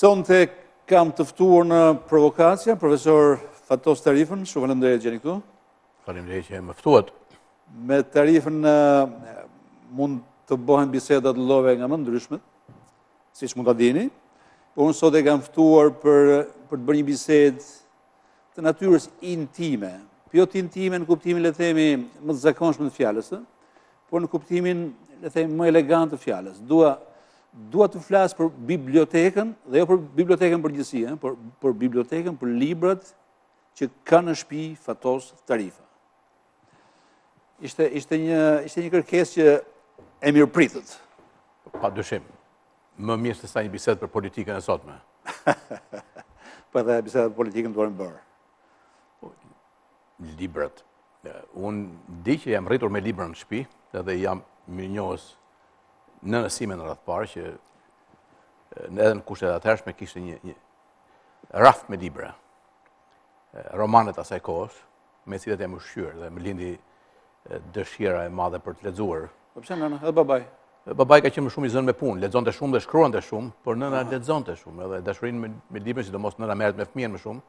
Sonte kam të ftuar në Provokacija, profesor Fatos Tarifën, shumë faleminderit që jeni këtu. Faleminderit që më ftuat. Me Tarifën mund të bëhen biseda të llojeve nga më ndryshmet, siç mund ta dini. Por unë sot e kam ftuar për të bërë një bisedë të natyrës intime. Jo të intime në kuptimin, le themi, më të zakonshëm të fjalës, por në kuptimin, le themi, më elegant të fjalës. Dua të flas për bibliotekën, dhe jo për bibliotekën përgjithësi, por për bibliotekën, për librat që kanë në shtëpi Fatos Tarifa. Ishte një kërkesë që e mirëpritët. Padyshim. Më mirë se sa një bisedë për politikën e sotme. Po edhe biseda për politikën duhet bërë. Librat. Unë di që jam rritur me libra në shtëpi, edhe jam mirënjohës në nësime në radhë parë që edhe në kushtet e atëhershme kishte një raft me libra. Romanet asaj kohës, me cilat jam ushqyer dhe më lindi dëshira e madhe për të lexuar. Po pse nëna, edhe babaj? Babai ka qenë më shumë i zënë me punë, lexonte shumë dhe shkruante shumë, por nëna lexonte shumë, edhe dashurinë me libra, sidomos nëna merret me fëmijën më shumë.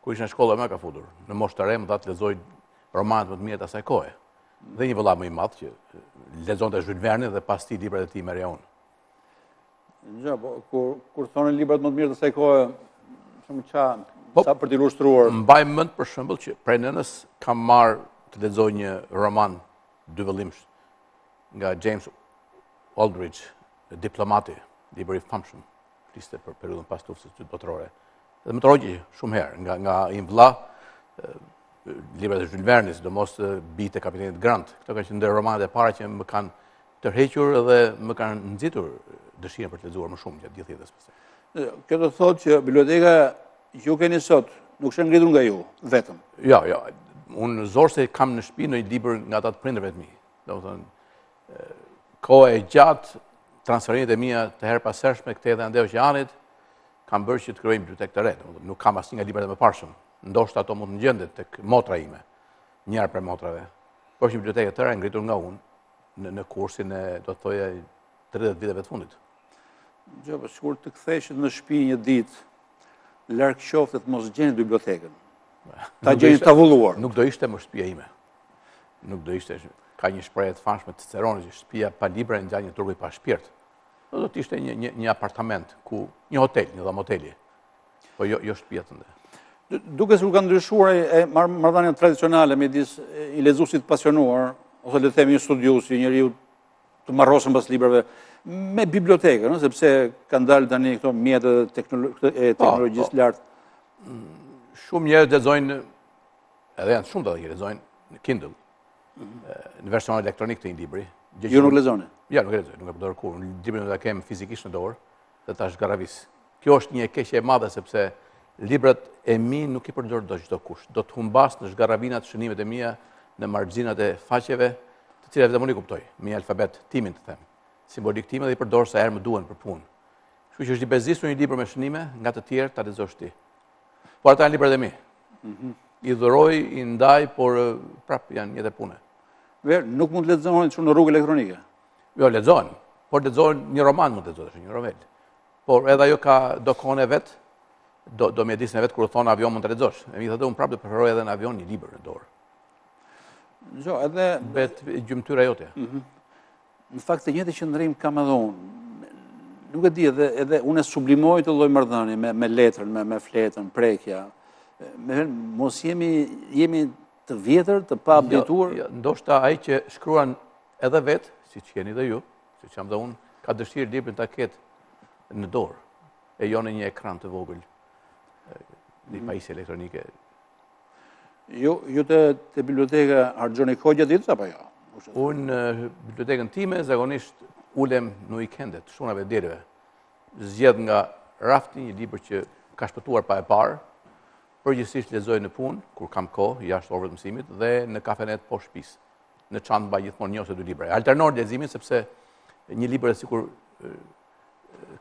Kur ishte në shkollë më ka futur. Në moshë të re më dha të lexoj romanet më të mirë të asaj kohe. Dhe një vëlla më i madh që lexonte Zhyl Vernit dhe pas tij librat e tij merrja unë. Ja, po kur thonë librat më të mirë të asaj kohe, shumë sa për t'i ilustruar. Mbaj mend për shembull që prej nënës kam marrë të lexoj një roman dy vëllimsh nga James Aldridge, Diplomati, libri i famshëm, fliste për periudhën pas luftës së Dytë Botërore. Dhe më troqi shumë herë nga një vëlla librat e Zhyl Vernit, sidomos Bitë e Kapitenit Grant. Këto kanë qenë romanet e para që më kanë tërhequr dhe më kanë nxitur dëshirën për të lexuar më shumë gjatë gjithë jetës pastaj. Kjo do thotë që biblioteka ju keni sot nuk është ngritur nga ju vetëm. Jo. Unë zorse kam në shtëpi në një libër nga ata të prindërve të mi. Domethënë koha e gjatë, transferimet e mia të herpashershme këtej dhe ande oqeanit kam bërë që të krijoj bibliotekë të re. Nuk kam asnjë nga librat e mëparshëm. Ndoshta ato mund të ngjendet tek motra ime, njëra për motrave. Por është një bibliotekë të re ngritur nga unë në kursin e, do të thoja, 30 viteve të fundit. Jo, po sikur të ktheheshit në shtëpi një ditë, larg qoftë të mos gjeni bibliotekën. Ta gjeni tavulluar. Nuk do ishte më shtëpia ime. Nuk do ishte. Ka një shprehje të famshme të Ciceronit që shtëpia pa libra ngjan një turp pa shpirt. Do të ishte një apartament ku një hotel, një dhom hoteli. Po jo shtëpia tënde. Duke se u ka ndryshuar marrëdhënia tradicionale midis i lexuesit pasionuar ose le të themi një studius, një njeriu të marrosur pas librave me bibliotekën, sepse kanë dalë tani këto mjetet e teknologjisë lartë. Shumë njerëz lexojnë, edhe janë shumë që lexojnë në Kindle, në version elektronik të një libri. Ju nuk lexoni? Ja, nuk e lexoj, nuk e përdor kur. Librin do ta kem fizikisht në dorë dhe ta zhgarravis. Kjo është një keqje e madhe sepse librat e mi nuk i përdor çdo kush. Do të humbas në zgarravinat shënimet e mia në marxhinat e faqeve, të cilat vetëm unë i kuptoj, me një alfabet timin të them. Simbolik time dhe i përdor sa herë më duhen për punë. Kështu që është i bezisur një libër me shënime, nga të tjerë ta lexosh ti. Por ata janë librat e mi. I dhuroj, i ndaj, por prap janë jetë pune. Nuk mund të lexohen në rrugë elektronike. Jo, lexohen, por lexohen një roman mund të lexosh, një novel. Por edhe ajo ka dokone vet, do mjedisin e vet kur thon avion mund të lexosh. E mi thotë unë prap do preferoj edhe në avion një libër në dorë. Jo, edhe bet gjymtyra jote. Në fakt të njëjtë qëndrim kam edhe unë. Nuk e di, edhe unë e sublimoj të lloj marrëdhënie me letrën, me fletën, prekja. Mos jemi të vjetër, të pa updateuar. Ndoshta ai që shkruan edhe vet, siç jeni dhe ju, siç jam dhe unë, ka dëshirë librin ta ketë në dorë, e jo në një ekran të vogël, një pajisje elektronike. Ju te biblioteka harxhoni kohë gjatë ditës apo jo? Unë bibliotekën time zakonisht ulem në weekendet, shunave të derave. Zgjedh nga rafti një libër që ka shpëtuar pa e parë, përgjithsisht lexoj në punë, kur kam kohë, jashtë orëve të mësimit, dhe në kafenet poshtë shtëpisë. Në çantë mbaj gjithmonë një ose dy libra. Alternoj leximin sepse një libër sikur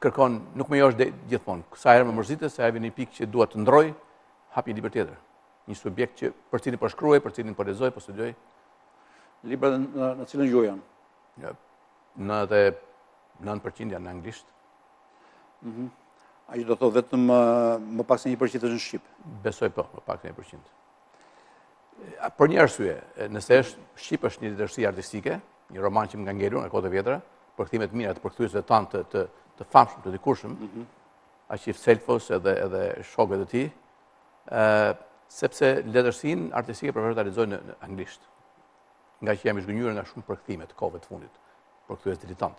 kërkon, nuk më josh gjithmonë. Sa herë më mërzitet, sa herë vjen një pikë që dua të ndroj, hap një libër tjetër. Një subjekt që për cilin po shkruaj, për cilin po lexoj, po studioj. Librat në cilën gjuhë janë? 99% janë në anglisht. A që do thotë vetëm më pak se 1% është në Shqip? Besoj po, më pak se 1%. Për një arsye, nëse Shqip është një letërsi artistike, një roman që më nga ngelur nga kohët e vjetra, përkthimet mira të përkthyesve tanë të famshëm, të dikurshëm, Aqif Selfos edhe shokët e tij, sepse letërsinë artistike preferoj ta lexoj në anglisht. Nga që jam i zgënjur nga shumë përkthime të kohëve të fundit, përkthyes diletant.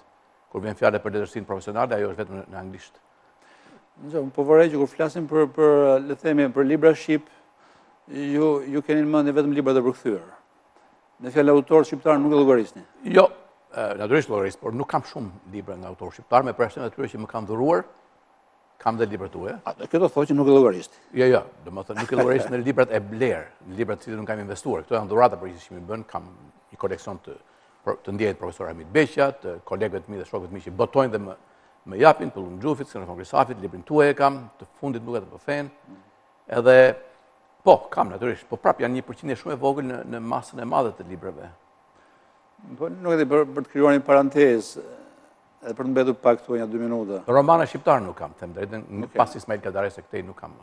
Kur vjen fjala për letërsinë profesionale, ajo është vetëm në anglisht. Po vërej që kur flasim le të themi për libra shqip, ju keni në mendje vetëm librat e përkthyer. Në fjalë autor shqiptar nuk e llogarisni. Jo, natyrisht llogaris, por nuk kam shumë libra nga autor shqiptar, me përshtypjen atyre që më kanë dhuruar, kam dhe libra tuaja. Kjo do thotë që nuk e llogarisni. Jo, domethënë nuk e llogaris në librat e bler, në librat të cilët nuk kam investuar. Këto janë dhurata përgjithësisht që më bën, kam një koleksion të ndjerit profesor Hamid Beqja, të kolegëve të mi dhe shokët mi që botojnë dhe më japin, Pëllum Xhufit, Xenofon Grisafit, librin tuaj e kam, të fundit nuk e të përfen, edhe, po, kam natyrisht, po prap janë 1% shumë e vogël në masën e madhe të librave. Po nuk e di për të krijuar një parantezë, edhe për të mbetur pak këtu një 2 minuta. Romana shqiptar nuk kam, them drejtën, pas Ismail Kadares e këtej nuk kam.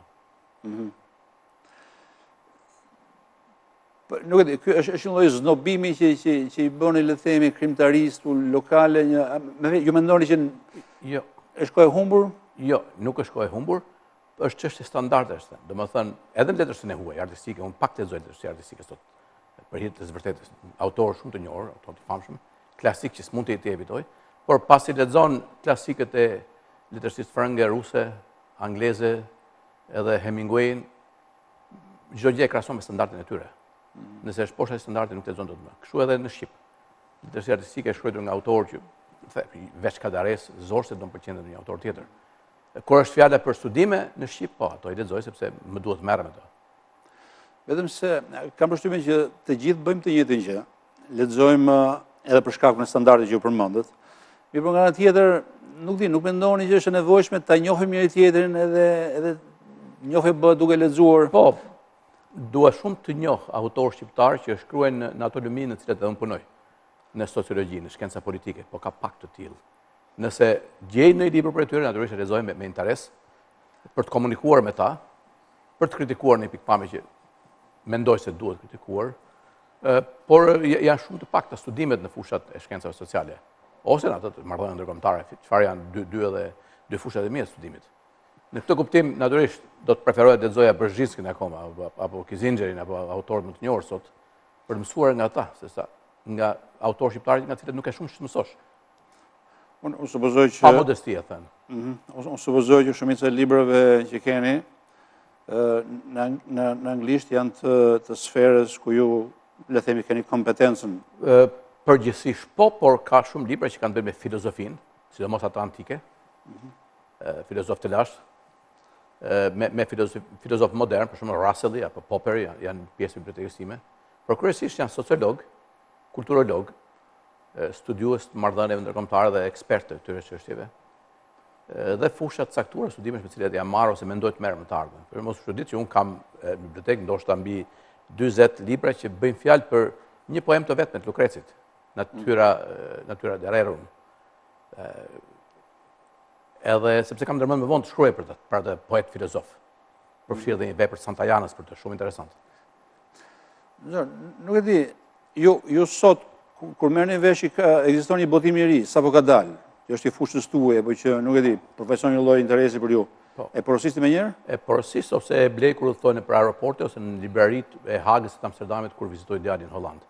Nuk e di, ky është një lloj znobimi që i bëni le të themi krimtaristu lokale, ju mendoni që jo, është kohë e humbur? Jo, nuk është kohë e humbur, është çështje standardesh. Domethënë, edhe në letërsinë e huaj artistike, unë pak lexoj letërsi artistike sot. Për hir të vërtetës, autor shumë të njohur, autor të famshëm, klasik që s'mund të i evitoj, por pasi lexon klasikët e letërsisë frënge, ruse, angleze, edhe Hemingway, çdo gjë e krahason me standardin e tyre. Nëse është poshtë standardit nuk lexon dot më. Kështu edhe në Shqip. Letërsi artistike e shkruar nga autor që veç Kadares, zorse do të pëlqente një autor tjetër. Kur është fjala për studime në Shqip, po, ato i lexoj sepse më duhet të merrem me to. Vetëm se kam përshtypjen që të gjithë bëjmë të njëjtën gjë. Lexojmë edhe për shkak të standardit që ju përmendët. Mirë, por nga ana tjetër, nuk mendoni që është e nevojshme ta njohim njëri tjetrin edhe njohje bëhet duke lexuar. Po, dua shumë të njoh autor shqiptar që shkruajnë në ato luminj në të cilat unë punoj, në sociologji, në shkenca politike, po ka pak të tillë. Nëse gjej në libër për tyre, natyrisht e lexoj me interes për të komunikuar me ta, për të kritikuar në pikpamje që mendoj se duhet kritikuar, por janë shumë të pakta studimet në fushat e shkencave sociale, ose në ato të marrëdhënieve ndërkombëtare, çfarë janë dy fushat e mia të studimit. Në këtë kuptim, natyrisht, do të preferoja të lexoja Brzhinskin akoma, apo Kizinxherin, apo autorët më të njohur sot, për të mësuar nga ata, sesa nga autor shqiptar nga cilët nuk e shumë që të mësosh. Unë supozoj që... Pa modesti, e thënë. Unë supozoj që shumica e librave që keni në anglisht janë të sferës ku ju, le themi, keni kompetencën. Përgjithsisht po, por ka shumë libra që kanë bërë me filozofinë, sidomos ato antike, filozof të lashtë, me filozof modern, për shumë Russelli apo Popper janë pjesë bibliotekës time, por kryesisht janë sociolog, kulturolog, studiues të marrëdhënieve ndërkombëtare dhe ekspertë të këtyre çështjeve. Dhe fushat caktuara studimesh me të cilat jam marrë ose mendoj të merrem në të ardhmen. Për mos çudit që un kam në bibliotekë ndoshta mbi 40 libra që bëjnë fjalë për një poem të vetme të Lukrecit, Natyra de Rerum. Edhe sepse kam ndërmend më vonë të shkruaj për atë poet filozof. Përfshirë dhe një vepër Santajanës për të, shumë interesante. Nuk e di, ju sot, kur merrni vesh që ekziston një botim i ri, sapo ka dalë, që është i fushës tuaj, apo që nuk e di, profesion një lloj interesi për ju. E porosisti më njëherë? E porosis ose e blej kur udhëtoj në aeroporti ose në libraritë e Hagës të Amsterdamit kur vizitoj djalin në Holland.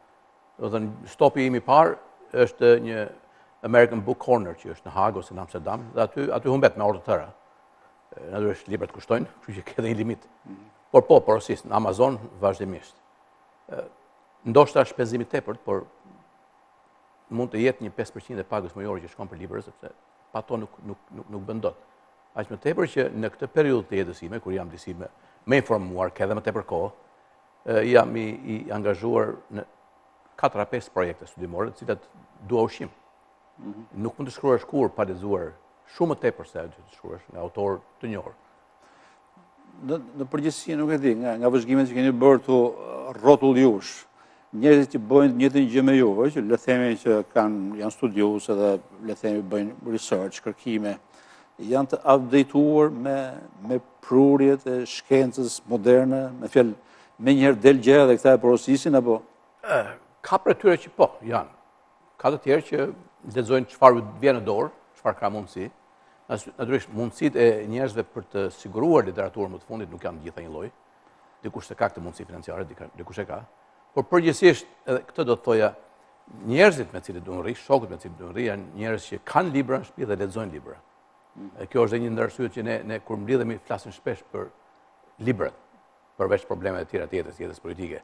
Do të thënë, stopi im i parë është një American Book Corner që është në Hagë ose në Amsterdam, dhe aty humbet me orë të tëra. Natyrisht librat kushtojnë, kështu që ka edhe një limit. Por po, porosis në Amazon vazhdimisht. Ndoshta shpenzimi tepërt, por mund të jetë një 5% e pagës mujore që shkon për libra, sepse pa to nuk bën dot. Aq më tepër që në këtë periudhë të jetës sime, kur jam disi më informuar, ka edhe më tepër kohë, jam i angazhuar në 4-5 projekte studimore, të cilat dua ushqim. Nuk mund të shkruash kur pa lexuar shumë më tepër se ajo që të shkruash nga autor të njohur. Në përgjithësi nuk e di, nga vëzhgimet që keni bërë tu rrotull jush, njerëzit që bëjnë të njëjtën gjë me juve, që le themi që janë studiues edhe le themi bëjnë research, kërkime, janë të updateuar me prurjet e shkencës moderne, me fjalë, me njëherë del gjëra dhe këta e porosisin, apo? Ka për tyre që po, janë. Ka të tjerë që lexojnë çfarë vjen në dorë, çfarë ka mundësi. Natyrisht, mundësitë e njerëzve për të siguruar literaturën më të fundit nuk janë gjitha një lloj. Dikush e ka këtë mundësi financiare, dikush e ka. Por përgjithsisht, edhe këtë do të thoja, njerëzit me cilët duhen rri, shokët me cilët duhen rri, janë njerëz që kanë libra në shtëpi dhe lexojnë libra. Kjo është një ndër arsyet që ne kur mblidhemi flasim shpesh për librat, përveç problemeve të tjera të jetës politike.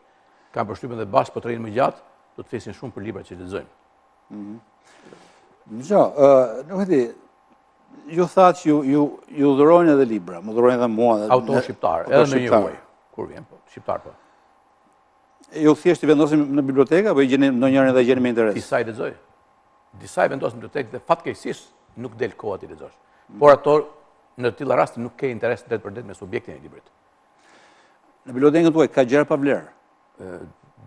Kam përshtypjen dhe bashkë po të rrinë më gjatë, do të flisin shumë për librat që lexojnë. Nuk e di, ju thatë që ju dhurojnë edhe libra, më dhurojnë edhe mua. Autor shqiptar, edhe në një huaj, kur vjen, po, shqiptar po. Ju thjesht i vendosim në bibliotekë, apo i gjeni ndonjërin dhe gjeni me interes? Disa i lexoj. Disa i vendosin në bibliotekë dhe fatkeqësisht nuk del koha ti lexosh. Por ato në të tilla raste nuk ke interes drejt për drejt me subjektin e librit. Në bibliotekën tuaj ka gjëra pa vlerë?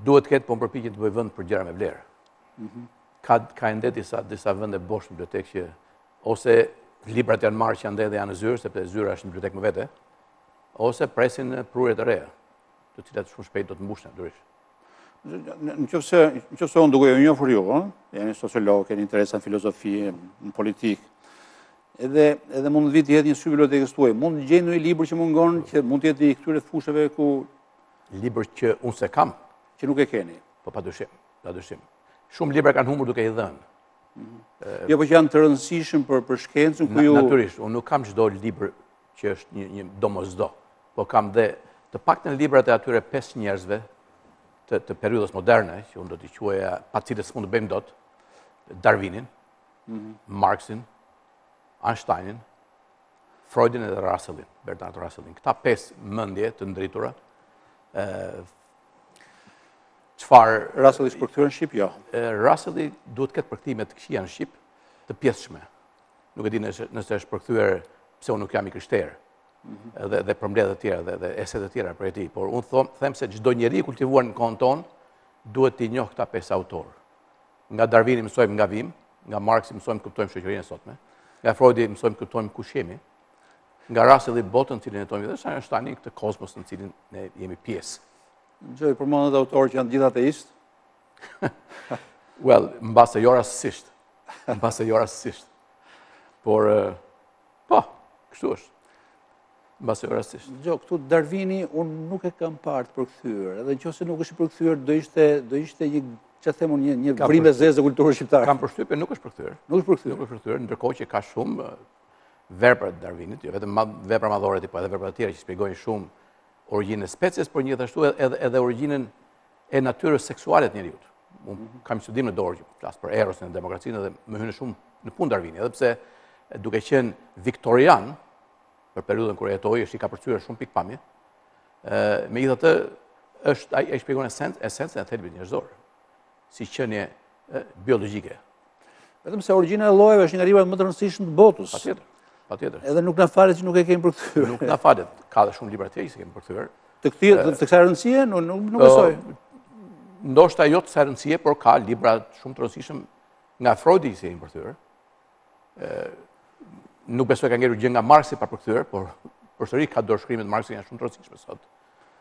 Duhet të ketë, po më përpiqen të bëj vend për gjëra me vlerë. Ka ende disa vende bosh në bibliotekë që ose librat janë marrë që ande dhe janë në zyrë, sepse zyra është në bibliotekë më vete, ose presin prurjet e reja, të cilat shumë shpejt do të mbushen natyrisht. Në qofse unë duke ju njohur ju, jeni sociolog, keni interesa në filozofi, në politikë, edhe mund të vi të jetë një sy bibliotekës tuaj, mund të gjejnë një libër që mungon, që mund të jetë i këtyre fushëve ku libër që unë se kam, që nuk e keni. Po padyshim. Shumë libra kanë humbur duke i dhënë. Jo, po që janë të rëndësishëm për shkencën ku ju... Natyrisht, unë nuk kam çdo libër që është një domosdo, po kam dhe të paktën librat e atyre 5 njerëzve të periudhës moderne, që unë do t'i quaja pa cilët s'mund të bëjmë dot, Darwinin, Marxin, Einsteinin, Freudin edhe Russellin, Bernard Russellin. Këta 5 mendje të ndritura. Russelli është përkthyer në shqip, jo. Russelli duhet ketë përkthime të këqija në shqip, të pjesshme. Nuk e di nëse është përkthyer pse unë nuk jam i krishterë. Dhe përmbledhje të tjera dhe eset të tjera për ti, por unë them se çdo njeri i kultivuar në kohën tonë duhet t'i njohë këta 5 autorë. Nga Darwini mësojmë nga vim, nga Marxi mësojmë të kuptojmë shoqërinë e sotme, nga Freudi mësojmë të kuptojmë kush jemi, nga Russelli botën në cilin jetojmë dhe Einsteini këtë kozmos në cilin ne jemi pjesë. Gjoj, përmendet autorë që janë gjithë ateistë? Well, mbase jo rastësisht. Por po, kështu është. Mbase jo rastësisht. Gjo, këtu Darwini unë nuk e kam parë të përkthyer, edhe nëse nuk është përkthyer do ishte një vrim e zezë e kulturës shqiptare. Kam përshtypjen nuk është përkthyer. Nuk është përkthyer, ndërkohë që ka shumë vepra të Darwinit, jo vetëm vepra madhore, po edhe vepra të tjera që shpjegojnë shumë origjinën e species, por gjithashtu edhe origjinën e natyrës seksuale të njeriut. Unë kam studim në dorë që flas për erosin e demokracinë dhe më hyn shumë në punë Darwini, edhe pse duke qenë viktorian për periudhën kur jetoi, është i ka përcyer shumë pikpamje. Megjithatë, ai shpjegon esencën e thelbit njerëzor, si qenie biologjike. Vetëm se origjina e llojeve është një nga rribat më të rëndësishme të botës. Patjetër. Edhe nuk na falet që nuk e kemi përkthyer. Nuk na falet. Ka dhe shumë libra të tjerë që kemi përkthyer. Të kësaj rëndësie nuk besoj. Ndoshta jo të kësaj rëndësie, por ka libra shumë të rëndësishëm nga Freudi që kemi përkthyer. Nuk besoj ka ngelur gjë nga Marxi pa përkthyer, por përsëri ka dorëshkrimet Marxi janë shumë të rëndësishme sot.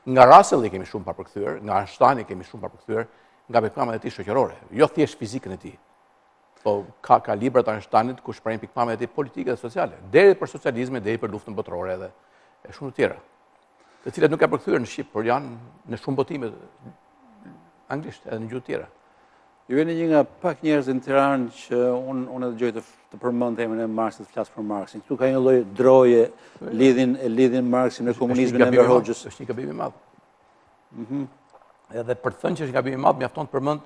Nga Russelli kemi shumë pa përkthyer, nga Einsteini kemi shumë pa përkthyer, nga pikpamjet e tij shoqërore, jo thjesht fizikën e tij. Po ka libra të Einsteinit ku shprehin pikpamjet e tij politike dhe sociale, deri për socializmin, deri për luftën botërore dhe shumë të tjera, të cilat nuk janë përkthyer në shqip, por janë në shumë botime anglisht edhe në gjuhë të tjera. Ju jeni një nga pak njerëz në Tiranë që unë dëgjoj të përmend temën e Marxit, flas për Marxin. Këtu ka një lloj droje lidhin Marxin me komunizmin e Enver Hoxhës. Është një gabim i madh. Edhe për të thënë që është gabim i madh, mjafton të përmend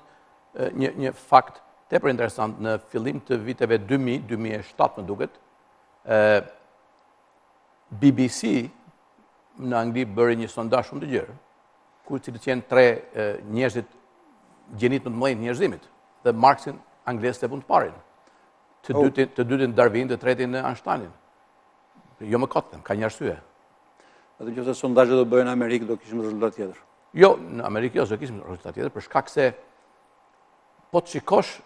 një fakt tepër interesant. Në fillim të viteve 2000-2007 më duket, BBC në Angli bëri një sondazh shumë të gjerë, ku cilët janë 3 njerëzit gjenit më të mëdhenj të njerëzimit, dhe Marxin anglez të punë të parin, të dytin Darwin, të tretin Einsteinin. Jo më kotë, ka një arsye. Edhe nëse sondazhet do bëhen në Amerikë do kishim rezultat tjetër. Jo, në Amerikë do kishim rezultat tjetër, për shkak se po të shikosh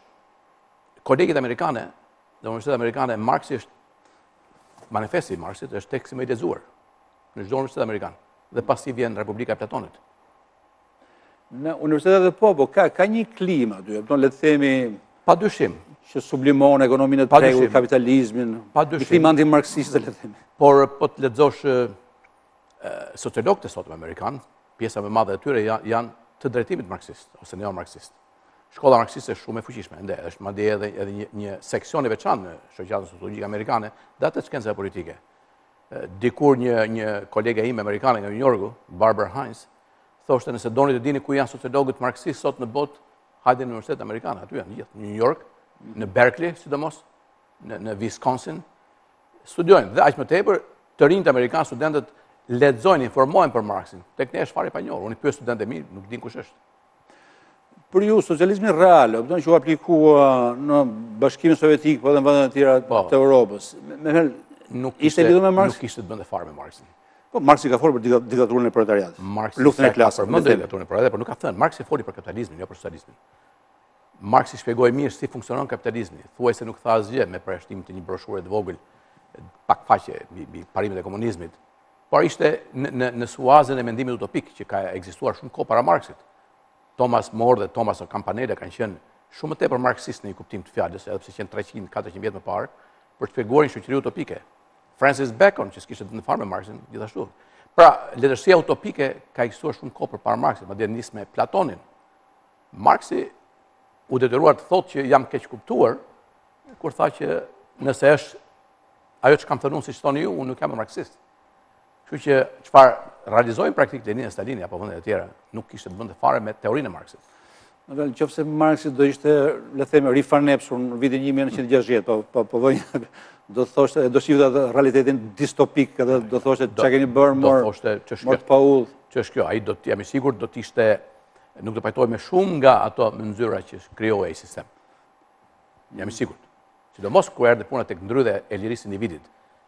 kolegit amerikane, dhe Universitetit amerikane, Marxi është manifesti i Marxit është teksti më i lexuar në çdo universitet amerikan. Dhe pasi vjen Republika e Platonit. Në universitetet po ka një klimë aty, le të themi Padyshim. Që sublimon ekonominë të tregut, kapitalizmin, një klimë anti-marksiste, le të themi. Por po të lexosh sociologët e sotme amerikan, pjesa më e madhe e tyre janë të drejtimit marksist ose neo-marksist. Shkolla marksiste është shumë e fuqishme, është madje edhe një seksion i veçantë në shoqatën sociologjike amerikane, dhe atë shkencave politike. Dikur një kolege ime amerikane nga New Yorku, Barbara Hines, thoshte nëse doni të dini ku janë sociologët marksistë sot në botë, hajde në Universitetet amerikan, aty janë gjithë, në New York, në Berkeley, sidomos, në Wisconsin, studiojnë. Dhe aq më tepër, të rinjt amerikanë, studentët lexojnë, informohen për Marxin. Tek ne është fare pa njohur. Unë pyet studentë mi, nuk din kush është. Për ju, socializmi real, që u aplikua në Bashkimin Sovjetik, po edhe në vendet e tjera të Europës, ishte lidhur me Marx? Nuk ishte të bënte fare me Marxin. Po Marxi ka folur për diktaturën e proletariatit. Luftën e klasave. Diktaturën e proletariatit, por nuk ka thënë. Marxi foli për kapitalizmin, jo për socializmin. Marxi shpjegoi mirë si funksionon kapitalizmi. Thuaj se nuk tha asgjë me përjashtim të një broshure të vogël, pak faqe mbi parimet e komunizmit. Por ishte në suazën e mendimit utopik që ka ekzistuar shumë kohë para Marxit. Thomas More dhe Thomas Campanella kanë qenë shumë më tepër marksistë në një kuptim të fjalës, edhe pse qenë 300-400 vjet më parë, për të shpjeguar një shoqëri utopike. Francis Bacon, që s'kishte të ndërfarë me Marxin, gjithashtu. Pra, letërsia utopike ka ekzistuar shumë kohë përpara Marxit, madje nis me Platonin. Marxi u detyruar të thotë që jam keq kuptuar, kur tha që nëse është ajo që kam thënë unë, siç thoni ju, unë nuk jam marksist. Kështu që çfarë realizojnë praktik Lenin e Stalini apo vendet e tjera, nuk kishte të bënte fare me teorinë e Marxit. Nëse Marxi do ishte, le të themi, rifanepsur në vitin 1960, po do thoshte, do shifte atë realitetin distopik, edhe do thoshte çka keni bërë mor të paull. Ç'është kjo? Ai do të jam i sigurt do të ishte, nuk do pajtohej me shumë nga ato mënyra që krijohej ai sistem. Jam i sigurt. Sidomos kur erdhi puna tek ndrydhja e lirisë së individit.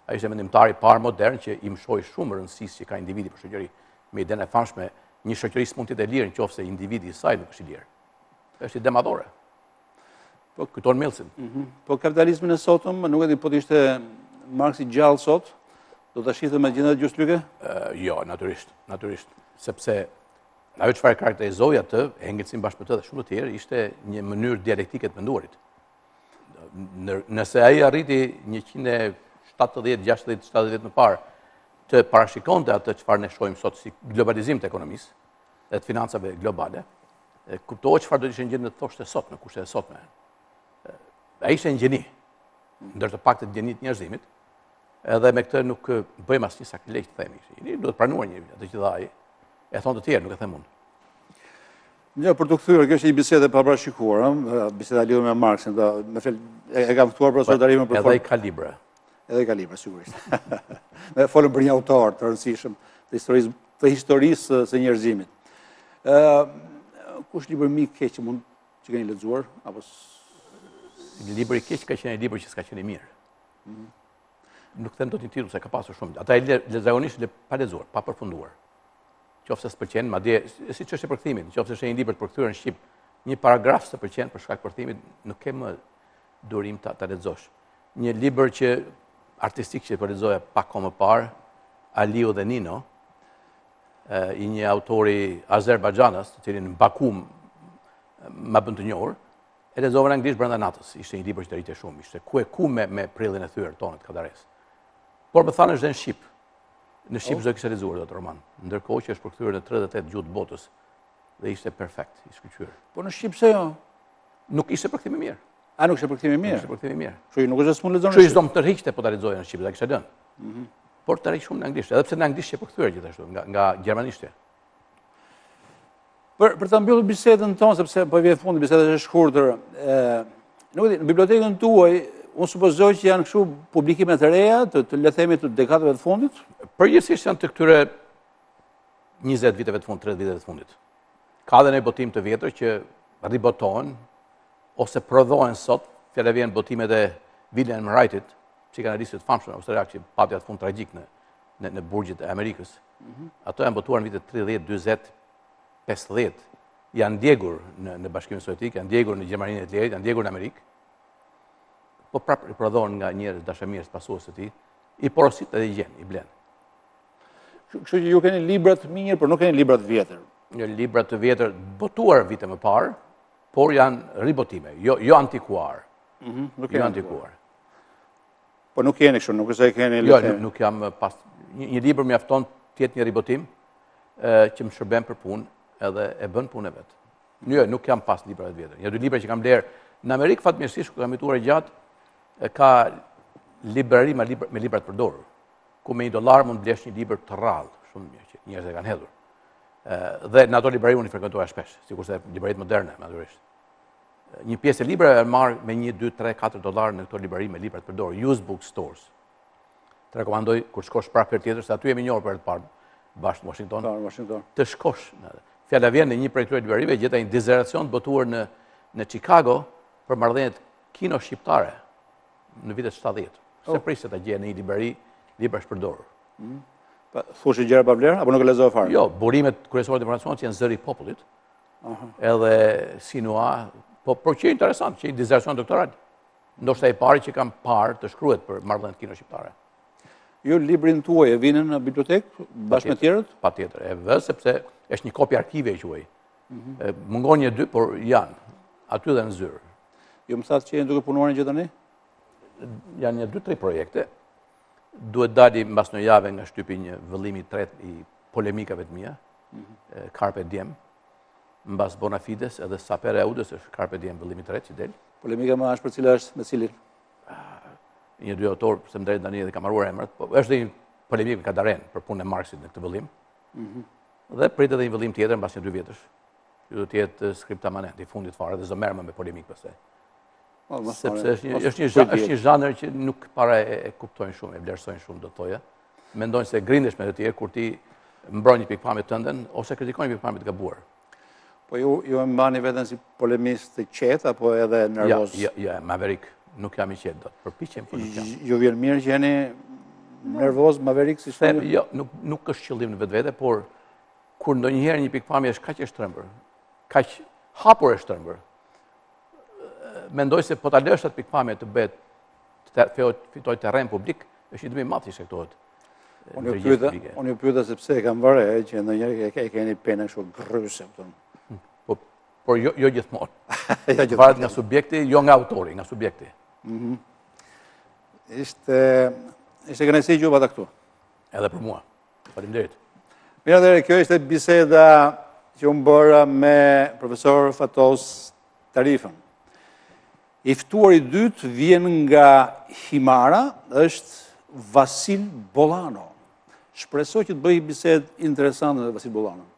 Ai ishte mendimtari i parë modern që i mshoi shumë rëndësisë që ka individi për shoqëri. Me idenë e famshme, një shoqëri s'mund të jetë e lirë nëse individi i saj nuk është i lirë. Është ide madhore. Po kujton Millsin. Po kapitalizmin e sotëm, nuk e di po të ishte Marxi gjallë sot, do ta shihte me gjendje gjysmëlyke? Jo, natyrisht, sepse ajo çfarë karakterizoi atë, Engelsin bashkë me të dhe shumë të tjerë, ishte një mënyrë dialektike të menduarit. Nëse ai arriti 170 vjet më parë të parashikonte atë çfarë ne shohim sot si globalizim të ekonomisë dhe të financave globale, kuptohet çfarë do të ishte gjendja të thoshte sot në kushtet e sotme. Ai ishte një gjeni, ndër të paktën gjenit njerëzimit, edhe me këtë nuk bëjmë asnjë sakrilegj të themi. Jeni duhet pranuar një atë që dha ai. E thon të tjerë, nuk e them unë. Ja, për të kthyer, kjo është një bisedë e paparashikuar, biseda lidhur me Marxin, e kam ftuar profesor Tarifën për edhe ai ka libra. Edhe ka libra, sigurisht. Me folëm për një autor të rëndësishëm të historisë së njerëzimit. Kush libër më i keq që keni lexuar apo libri i keq ka qenë libër që s'ka qenë i mirë. Nuk them dot një titull se ka pasur shumë. Ata zakonisht pa lexuar, pa përfunduar. Qofse s'pëlqen, madje siç është e përkthimit, qofse është një libër të përkthyer në shqip, një paragraf s'të pëlqen për shkak të përkthimit, nuk ke më durim ta lexosh. Një libër që artistik që po lexoja pak kohë më parë, Aliu dhe Nino, i një autori Azerbajxhanas, të cilin në Baku më bën të njohur, e lexova në anglisht brenda natës. Ishte një libër që të rritej shumë, ishte ku me prillin e thyer tonë të Kadares. Por më thanë është në shqip. Në shqip s'do kisha lexuar dot roman, ndërkohë që është përkthyer në 38 gjuhë të botës dhe ishte perfekt, i shkëlqyer. Po në shqip pse jo? Nuk ishte përkthim i mirë. A nuk ishte përkthim i mirë? Ishte përkthim i mirë. Kështu nuk është se s'mund lexon në shqip. shqip. Kështu s'do më tërhiqte po ta lexoja në shqip, ta kisha lënë. Por të rriq shumë në anglisht, edhe pse në anglisht është përkthyer gjithashtu nga gjermanishtja. Për ta mbyllur bisedën tonë, sepse po vjen fundi, biseda është e shkurtër. Nuk e di, në bibliotekën tuaj unë supozoj që janë kështu publikime të reja, të le të themi të dekadave të fundit? Përgjithsisht janë të këtyre 20 viteve të fundit, 30 viteve të fundit. Ka dhe një botim të vjetër që ribotohen ose prodhohen sot, fjala vjen botimet e William Wrightit, psikanalistit famshëm austriak që pati atë fund tragjik në burgjet e Amerikës. Ato janë botuar në vitet 30, 40, 50. Janë ndjegur në Bashkimin Sovjetik, janë ndjegur në Gjermaninë e Lehtë, janë ndjegur në Amerikë. Po prapë riprodhohen nga njerëz dashamirës pasues të tij i porosit edhe i gjen, i blen. Kështu që ju keni libra të mirë, por nuk keni libra të vjetër. Libra të vjetër botuar vite më parë, por janë ribotime, jo antikuar. Jo antikuar. Po nuk keni kështu, nuk është e keni... Jo, nuk jam pas... Një libër mjafton të jetë një ribotim që më shërben për punë edhe e bën punë e vetë. Jo, nuk jam pas libra të vjetër. Një dy libra që kam blerë. Në Amerikë, fatmirësisht, ku kam jetuar e gjatë, ka librari me libra të përdorur, ku me $1 mund blesh një libër të rrallë, shumë mirë që njerëzit e kanë hedhur. Dhe në ato librari unë i frekuentoja shpesh, sikurse libraritë moderne, natyrisht. Një pjesë e libra e marr me $1, $2, $3, $4 në këto librari me libra të përdorur, used book stores. Të rekomandoj kur shkosh prapë herë tjetër, se aty jemi njohur për të parë bashkë në Washington. Të shkosh. Fjala vjen në një prej këtyre librarive, gjeta një dizeracion të botuar në Chicago për marrëdhëniet kino-shqiptare në vitet 70. Se prisë ta gjej në një librari libra të përdorur. Thushi gjëra pa vlerë apo nuk e lexove fare? Jo, burimet kryesore të informacionit janë zëri i popullit. Edhe sinua, por që interesant, që i dizeracion doktoral. Ndoshta i pari që kam parë të shkruhet për marrëdhëniet kino-shqiptare. Jo, librin tuaj e vinin në bibliotekë bashkë me tjerët? Patjetër, e vë sepse është një kopje arkive e quaj. Mungon 1-2, por janë aty dhe në zyrë. Jo më thatë që jeni duke punuar në gjë tani? Janë një 2-3 projekte. Duhet dali mbas një jave nga shtypi një vëllimi i tretë i polemikave të mia, Carpe Diem, mbas Bonafides edhe Sapere Audës është Carpe Diem vëllimi i tretë që del. Polemika më ashpër cila është me cilin? Një dy autor, se më drejt tani edhe kam harruar emrat, po është dhe një polemikë me Kadaren për punën e Marksit në këtë vëllim. Dhe pritet edhe një vëllim tjetër mbas një 2 vjetësh. Që do të jetë skriptamanent i fundit fare dhe zë merrem me polemikë pastaj. Sepse është një zhanër që nuk para e kuptojnë shumë, e vlerësojnë shumë, do të thoja. Mendojnë se grindesh me të tjerë kur ti mbron një pikpamje tënden ose kritikon një pikpamje të gabuar. Po ju e mbani veten si polemist të qetë apo edhe nervoz? Ja, Maverick, nuk jam i qetë dot. Përpiqem, po nuk jam. Ju vjen mirë që jeni nervoz, Maverick si shumë? Jo, nuk është qëllim në vetvete, por kur ndonjëherë një pikpamje është kaq e shtrembër, kaq hapur e shtrembër, mendoj se po ta lësh atë pikpamje të bëhet të fitoj terren publik, është i dëmi madh i shkaktohet. Unë ju pyeta sepse e kam vare që ndonjëherë e keni penën kështu grryse, por jo gjithmonë. Varet nga subjekti, jo nga autori, nga subjekti. Ishte kënaqësi që juvata këtu. Edhe për mua. Faleminderit. Mirë, kjo ishte biseda që unë bëra me profesor Fatos Tarifën. I ftuari i dytë vjen nga Himara, është Vasil Bollano. Shpresoj që të bëj bisedë interesante me Vasil Bollano.